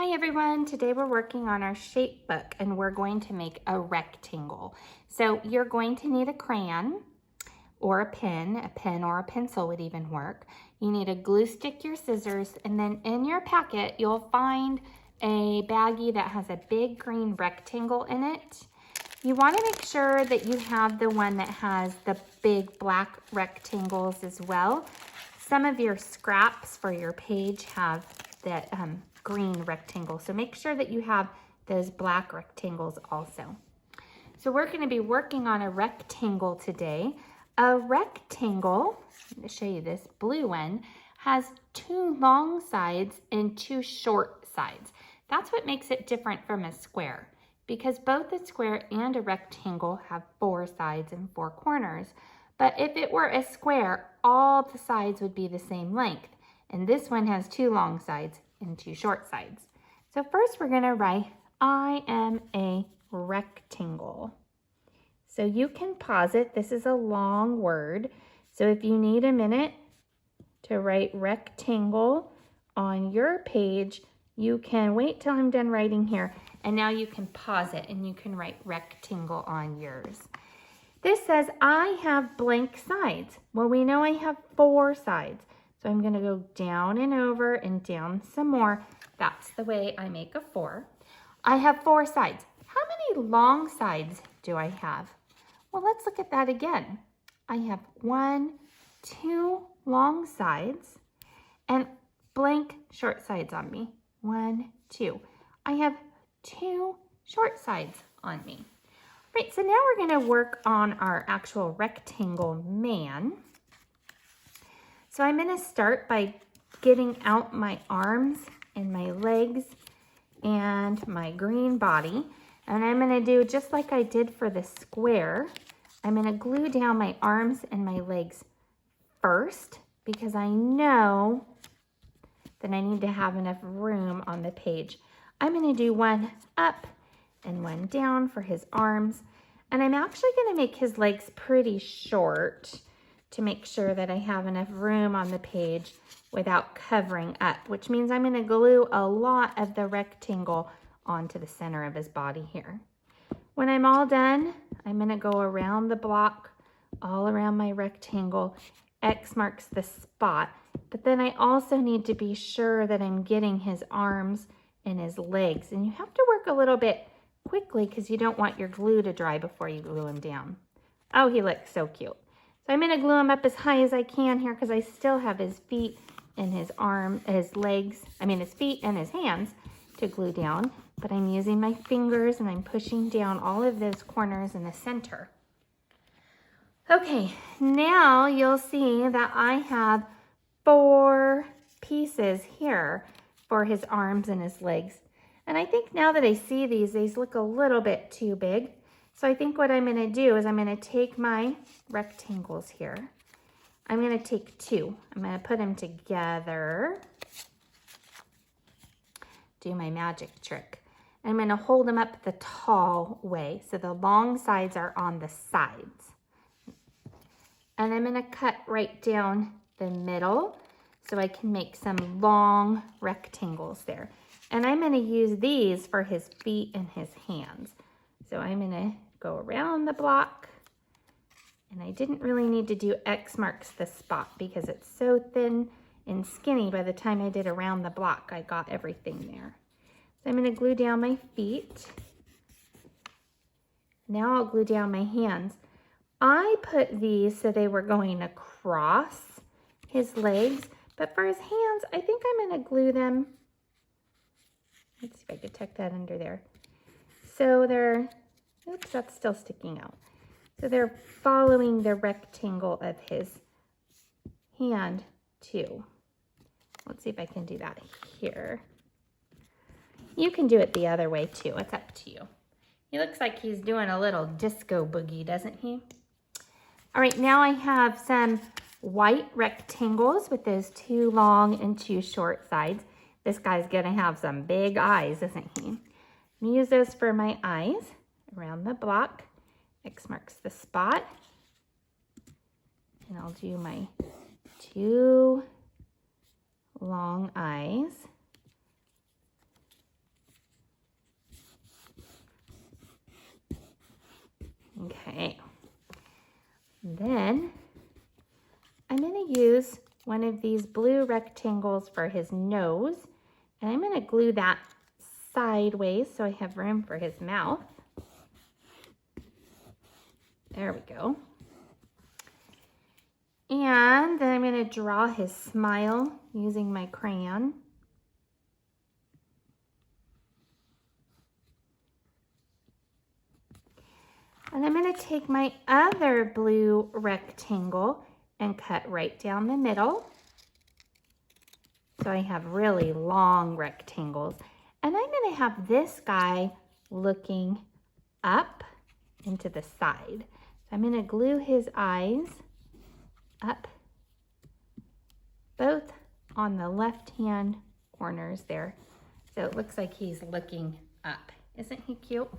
Hi everyone, today we're working on our shape book and we're going to make a rectangle. So you're going to need a crayon or a pen or a pencil would even work. You need a glue stick, your scissors, and then in your packet you'll find a baggie that has a big green rectangle in it. You want to make sure that you have the one that has the big black rectangles as well. Some of your scraps for your page have that green rectangle, so make sure that you have those black rectangles also. So we're going to be working on a rectangle today. A rectangle, I'm going to show you this blue one, has two long sides and two short sides. That's what makes it different from a square, because both a square and a rectangle have four sides and four corners. But if it were a square, all the sides would be the same length. And this one has two long sides and two short sides. So first we're going to write, I am a rectangle. So you can pause it. This is a long word. So if you need a minute to write rectangle on your page, you can wait till I'm done writing here. And now you can pause it and you can write rectangle on yours. This says I have blank sides. Well, we know I have four sides. So I'm going to go down and over and down some more. That's the way I make a four. I have four sides. How many long sides do I have? Well, let's look at that again. I have 1, 2 long sides and blank short sides on me. 1, 2. I have 2 short sides on me. Right, so now we're going to work on our actual rectangle man. So I'm going to start by getting out my arms and my legs and my green body. And I'm going to do just like I did for the square. I'm going to glue down my arms and my legs first because I know that I need to have enough room on the page. I'm going to do one up and one down for his arms. And I'm actually going to make his legs pretty short to make sure that I have enough room on the page without covering up, which means I'm going to glue a lot of the rectangle onto the center of his body here. When I'm all done, I'm going to go around the block, all around my rectangle. X marks the spot, but then I also need to be sure that I'm getting his arms and his legs. And you have to work a little bit quickly because you don't want your glue to dry before you glue him down. Oh, he looks so cute. So I'm going to glue him up as high as I can here because I still have his feet and his his feet and his hands to glue down. But I'm using my fingers and I'm pushing down all of those corners in the center. Okay, now you'll see that I have 4 pieces here for his arms and his legs. And I think now that I see these look a little bit too big. So I think what I'm going to do is I'm going to take my rectangles here. I'm going to take 2. I'm going to put them together. Do my magic trick. I'm going to hold them up the tall way. So the long sides are on the sides. And I'm going to cut right down the middle so I can make some long rectangles there. And I'm going to use these for his feet and his hands. So I'm going to go around the block. And I didn't really need to do X marks the spot because it's so thin and skinny. By the time I did around the block, I got everything there. So I'm going to glue down my feet. Now I'll glue down my hands. I put these so they were going across his legs. But for his hands, I think I'm going to glue them. Let's see if I could tuck that under there. So they're, oops, that's still sticking out. So they're following the rectangle of his hand too. Let's see if I can do that here. You can do it the other way too. It's up to you. He looks like he's doing a little disco boogie, doesn't he? All right, now I have some white rectangles with those 2 long and 2 short sides. This guy's gonna have some big eyes, isn't he? I'm gonna use those for my eyes around the block. X marks the spot. And I'll do my 2 long eyes. Okay. Then I'm going to use one of these blue rectangles for his nose, and I'm going to glue that sideways so I have room for his mouth. There we go. And then I'm going to draw his smile using my crayon. And I'm going to take my other blue rectangle and cut right down the middle. So I have really long rectangles. And I'm going to have this guy looking up into the side. So I'm going to glue his eyes up, both on the left-hand corners there. So it looks like he's looking up. Isn't he cute?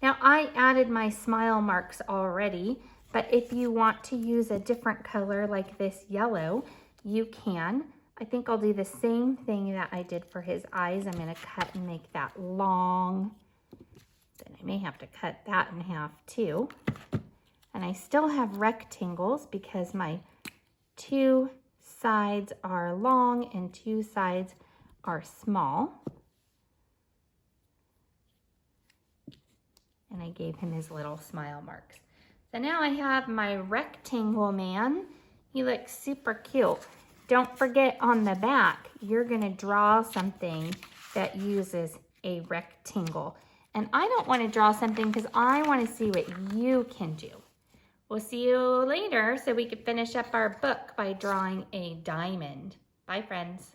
Now I added my smile marks already, but if you want to use a different color like this yellow, you can. I think I'll do the same thing that I did for his eyes. I'm going to cut and make that long. Then I may have to cut that in half too. And I still have rectangles because my 2 sides are long and 2 sides are small. And I gave him his little smile marks. So now I have my rectangle man. He looks super cute. Don't forget on the back, you're gonna draw something that uses a rectangle. And I don't wanna draw something because I wanna see what you can do. We'll see you later so we can finish up our book by drawing a diamond. Bye, friends.